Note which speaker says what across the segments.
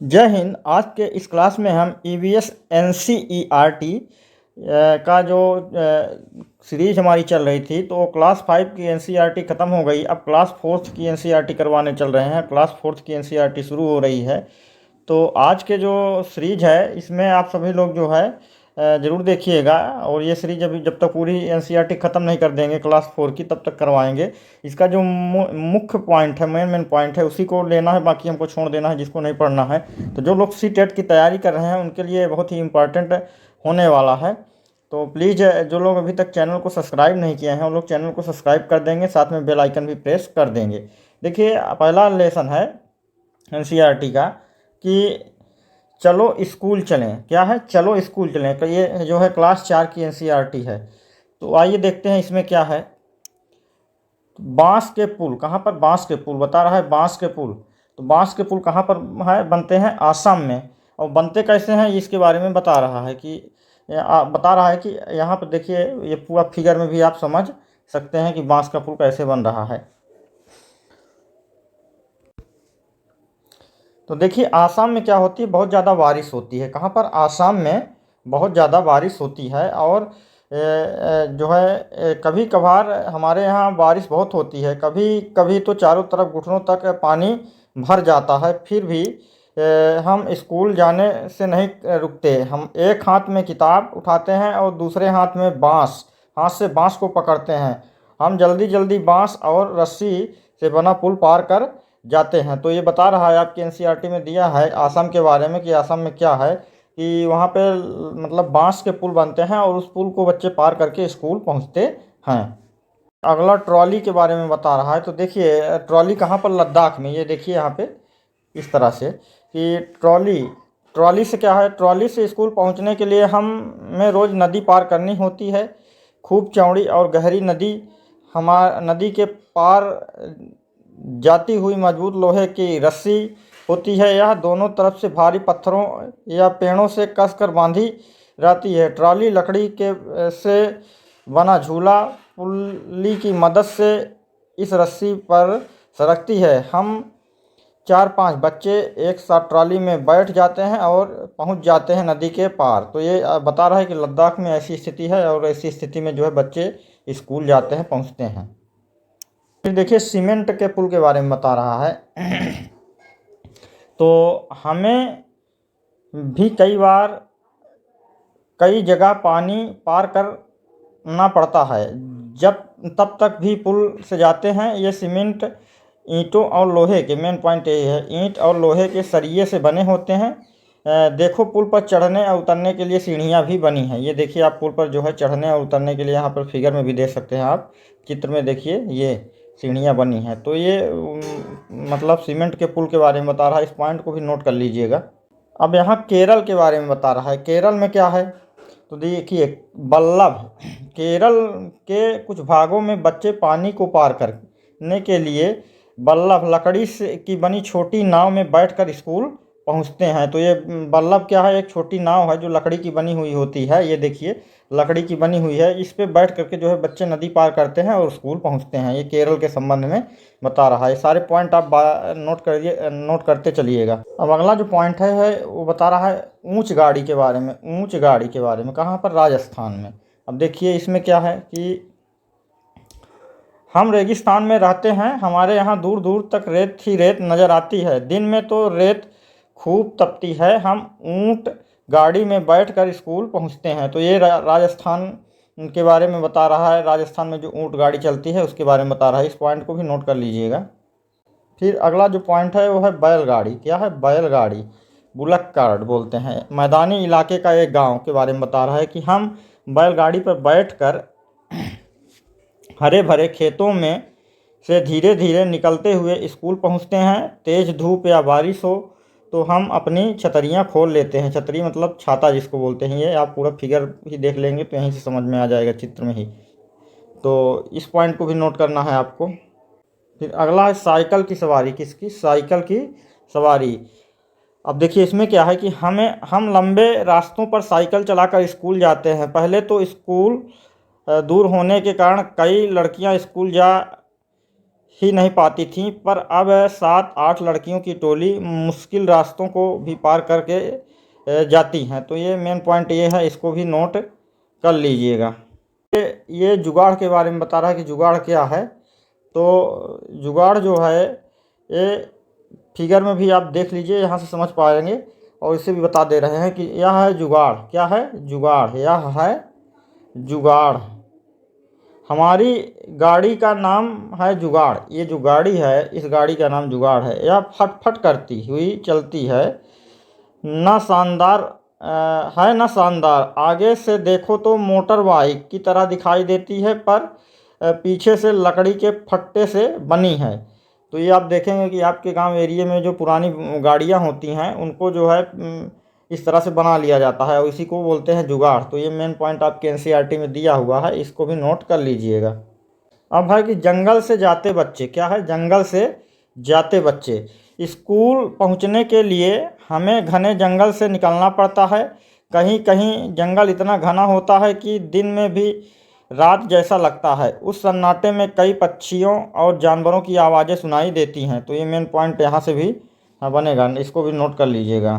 Speaker 1: जय हिंद। आज के इस क्लास में हम ईवीएस एनसीईआरटी का जो सीरीज हमारी चल रही थी, तो क्लास 5 की एनसीईआरटी ख़त्म हो गई। अब क्लास 4th की एनसीईआरटी करवाने चल रहे हैं। क्लास 4th की एनसीईआरटी शुरू हो रही है। तो आज के जो सीरीज है इसमें आप सभी लोग जो है ज़रूर देखिएगा। और ये सीरीज अभी जब तक पूरी एनसीईआरटी ख़त्म नहीं कर देंगे क्लास 4 की, तब तक करवाएंगे। इसका जो मुख्य पॉइंट है, मेन पॉइंट है, उसी को लेना है, बाकी हमको छोड़ देना है जिसको नहीं पढ़ना है। तो जो लोग सी-टेट की तैयारी कर रहे हैं उनके लिए बहुत ही इम्पॉर्टेंट होने वाला है। तो प्लीज़ जो लोग अभी तक चैनल को सब्सक्राइब नहीं किए हैं वो लोग चैनल को सब्सक्राइब कर देंगे, साथ में बेल आइकन भी प्रेस कर देंगे। देखिए, पहला लेसन है एनसीईआरटी का कि चलो स्कूल चलें। क्या है? चलो स्कूल चलें। तो ये जो है क्लास 4 की एनसीईआरटी है। तो आइए देखते हैं इसमें क्या है। बांस के पुल, कहाँ पर? बांस के पुल बता रहा है, बांस के पुल। तो बांस के पुल कहाँ पर है? बनते हैं आसाम में। और बनते कैसे हैं इसके बारे में बता रहा है कि बता रहा है कि यहाँ पर देखिए, ये पूरा फिगर में भी आप समझ सकते हैं कि बांस का पुल कैसे बन रहा है। तो देखिए, आसाम में क्या होती है, बहुत ज़्यादा बारिश होती है। कहाँ पर? आसाम में बहुत ज़्यादा बारिश होती है। और जो है कभी कभार हमारे यहाँ बारिश बहुत होती है, कभी कभी तो चारों तरफ घुटनों तक पानी भर जाता है। फिर भी हम स्कूल जाने से नहीं रुकते। हम एक हाथ में किताब उठाते हैं और दूसरे हाथ में बाँस, हाथ से बाँस को पकड़ते हैं। हम जल्दी जल्दी बाँस और रस्सी से बना पुल पार कर जाते हैं। तो ये बता रहा है, आपकी एनसीईआरटी में दिया है आसाम के बारे में कि आसाम में क्या है कि वहाँ पे मतलब बांस के पुल बनते हैं और उस पुल को बच्चे पार करके स्कूल पहुँचते हैं। अगला ट्रॉली के बारे में बता रहा है। तो देखिए, ट्रॉली कहाँ पर? लद्दाख में। ये देखिए यहाँ पे इस तरह से कि ट्रॉली से क्या है, ट्रॉली से स्कूल पहुँचने के लिए हमें रोज़ नदी पार करनी होती है। खूब चौड़ी और गहरी नदी। नदी के पार जाती हुई मजबूत लोहे की रस्सी होती है। यह दोनों तरफ से भारी पत्थरों या पेड़ों से कसकर बांधी रहती है। ट्रॉली लकड़ी के से बना झूला पुल्ली की मदद से इस रस्सी पर सरकती है। हम 4-5 बच्चे एक साथ ट्रॉली में बैठ जाते हैं और पहुंच जाते हैं नदी के पार। तो ये बता रहा है कि लद्दाख में ऐसी स्थिति है और ऐसी स्थिति में जो है बच्चे स्कूल जाते हैं, पहुंचते हैं। फिर देखिए, सीमेंट के पुल के बारे में बता रहा है। तो हमें भी कई बार कई जगह पानी पार करना पड़ता है, जब तब तक भी पुल से जाते हैं। ये सीमेंट ईंटों और लोहे के, मेन पॉइंट यही है, ईंट और लोहे के सरिये से बने होते हैं। देखो, पुल पर चढ़ने और उतरने के लिए सीढ़ियाँ भी बनी हैं। ये देखिए, आप पुल पर जो है चढ़ने और उतरने के लिए यहाँ पर फिगर में भी देख सकते हैं। आप चित्र में देखिए, ये सीढ़ियाँ बनी हैं। तो ये मतलब सीमेंट के पुल के बारे में बता रहा है। इस पॉइंट को भी नोट कर लीजिएगा। अब यहाँ केरल के बारे में बता रहा है। केरल में क्या है? तो देखिए, बल्लभ। केरल के कुछ भागों में बच्चे पानी को पार करने के लिए बल्लभ लकड़ी से की बनी छोटी नाव में बैठकर स्कूल पहुंचते हैं। तो ये बल्लभ क्या है? एक छोटी नाव है जो लकड़ी की बनी हुई होती है। ये देखिए, लकड़ी की बनी हुई है। इस पे बैठ करके जो है बच्चे नदी पार करते हैं और स्कूल पहुंचते हैं। ये केरल के संबंध में बता रहा है। सारे पॉइंट आप नोट करते चलिएगा। अब अगला जो पॉइंट है वो बता रहा है ऊंच गाड़ी के बारे में। ऊंच गाड़ी के बारे में कहाँ पर? राजस्थान में। अब देखिए, इसमें क्या है कि हम रेगिस्तान में रहते हैं। हमारे यहाँ दूर दूर तक रेत ही रेत नज़र आती है। दिन में तो रेत खूब तपती है। हम ऊंट गाड़ी में बैठकर स्कूल पहुँचते हैं। तो ये राजस्थान के बारे में बता रहा है। राजस्थान में जो ऊंट गाड़ी चलती है उसके बारे में बता रहा है। इस पॉइंट को भी नोट कर लीजिएगा। फिर अगला जो पॉइंट है वो है बैलगाड़ी। क्या है? बैलगाड़ी, बुलक कार्ट बोलते हैं। मैदानी इलाके का एक गांव के बारे में बता रहा है कि हम बैलगाड़ी पर बैठकर हरे भरे खेतों में से धीरे धीरे निकलते हुए स्कूल पहुंचते हैं। तेज़ धूप या बारिश हो तो हम अपनी छतरियां खोल लेते हैं। छतरी मतलब छाता जिसको बोलते हैं। ये आप पूरा फिगर ही देख लेंगे तो यहीं से समझ में आ जाएगा, चित्र में ही। तो इस पॉइंट को भी नोट करना है आपको। फिर अगला है साइकिल की सवारी। किसकी? साइकिल की सवारी। अब देखिए, इसमें क्या है कि हम लंबे रास्तों पर साइकिल चलाकर स्कूल जाते हैं। पहले तो स्कूल दूर होने के कारण कई लड़कियां स्कूल जा ही नहीं पाती थीं, पर अब 7-8 लड़कियों की टोली मुश्किल रास्तों को भी पार करके जाती हैं। तो ये मेन पॉइंट ये है, इसको भी नोट कर लीजिएगा। ये जुगाड़ के बारे में बता रहा है कि जुगाड़ क्या है। तो जुगाड़ जो है ये फिगर में भी आप देख लीजिए, यहाँ से समझ पाएंगे। और इसे भी बता दे रहे हैं कि यह है जुगाड़। क्या है? जुगाड़। यह है जुगाड़। हमारी गाड़ी का नाम है जुगाड़। ये जो गाड़ी है, इस गाड़ी का नाम जुगाड़ है। यह फटफट करती हुई चलती है, न शानदार है न शानदार। आगे से देखो तो मोटर बाइक की तरह दिखाई देती है, पर पीछे से लकड़ी के फट्टे से बनी है। तो ये आप देखेंगे कि आपके गांव एरिया में जो पुरानी गाड़ियां होती हैं, उनको जो है इस तरह से बना लिया जाता है और इसी को बोलते हैं जुगाड़। तो ये मेन पॉइंट आपके एनसीईआरटी में दिया हुआ है, इसको भी नोट कर लीजिएगा। अब है कि जंगल से जाते बच्चे। क्या है? जंगल से जाते बच्चे। स्कूल पहुंचने के लिए हमें घने जंगल से निकलना पड़ता है। कहीं कहीं जंगल इतना घना होता है कि दिन में भी रात जैसा लगता है। उस सन्नाटे में कई पक्षियों और जानवरों की आवाज़ें सुनाई देती हैं। तो ये मेन पॉइंट यहाँ से भी बनेगा, इसको भी नोट कर लीजिएगा।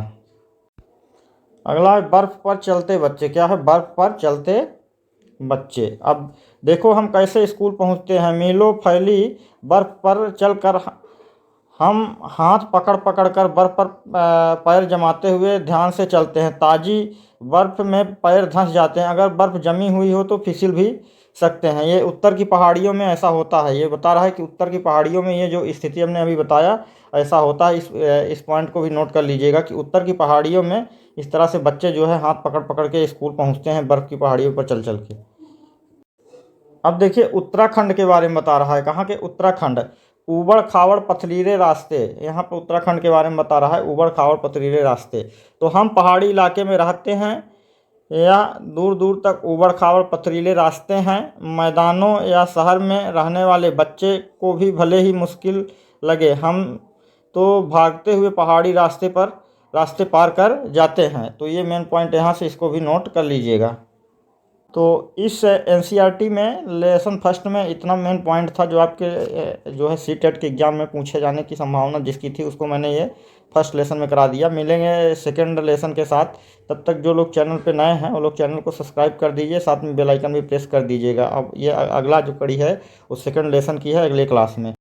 Speaker 1: अगला है बर्फ़ पर चलते बच्चे। क्या है? बर्फ़ पर चलते बच्चे। अब देखो हम कैसे स्कूल पहुंचते हैं। मीलों फैली बर्फ़ पर चलकर हम हाथ पकड़ पकड़ कर बर्फ़ पर पैर जमाते हुए ध्यान से चलते हैं। ताज़ी बर्फ़ में पैर धंस जाते हैं। अगर बर्फ़ जमी हुई हो तो फिसल भी सकते हैं। ये उत्तर की पहाड़ियों में ऐसा होता है। ये बता रहा है कि उत्तर की पहाड़ियों में ये जो स्थिति हमने अभी बताया, ऐसा होता है। इस पॉइंट को भी नोट कर लीजिएगा कि उत्तर की पहाड़ियों में इस तरह से बच्चे जो है हाथ पकड़ पकड़ के स्कूल पहुँचते हैं, बर्फ़ की पहाड़ियों पर चल चल के। अब देखिए उत्तराखंड के बारे में बता रहा है। कहाँ के? उत्तराखंड। ऊबड़ खाबड़ पथरीले रास्ते। यहाँ पर उत्तराखंड के बारे में बता रहा है, ऊबड़ खाबड़ पथरीले रास्ते। तो हम पहाड़ी इलाके में रहते हैं, या दूर दूर तक ऊबड़ खाबड़ पथरीले रास्ते हैं। मैदानों या शहर में रहने वाले बच्चे को भी भले ही मुश्किल लगे, हम तो भागते हुए पहाड़ी रास्ते पार कर जाते हैं। तो ये मेन पॉइंट यहाँ से, इसको भी नोट कर लीजिएगा। तो इस एनसीईआरटी में लेसन फर्स्ट में इतना मेन पॉइंट था जो आपके जो है सीटेट के एग्ज़ाम में पूछे जाने की संभावना जिसकी थी, उसको मैंने ये फर्स्ट लेसन में करा दिया। मिलेंगे सेकंड लेसन के साथ। तब तक जो लोग चैनल पे नए हैं वो लोग चैनल को सब्सक्राइब कर दीजिए, साथ में बेल आइकन भी प्रेस कर दीजिएगा। अब ये अगला जो कड़ी है वो सेकंड लेसन की है, अगले क्लास में।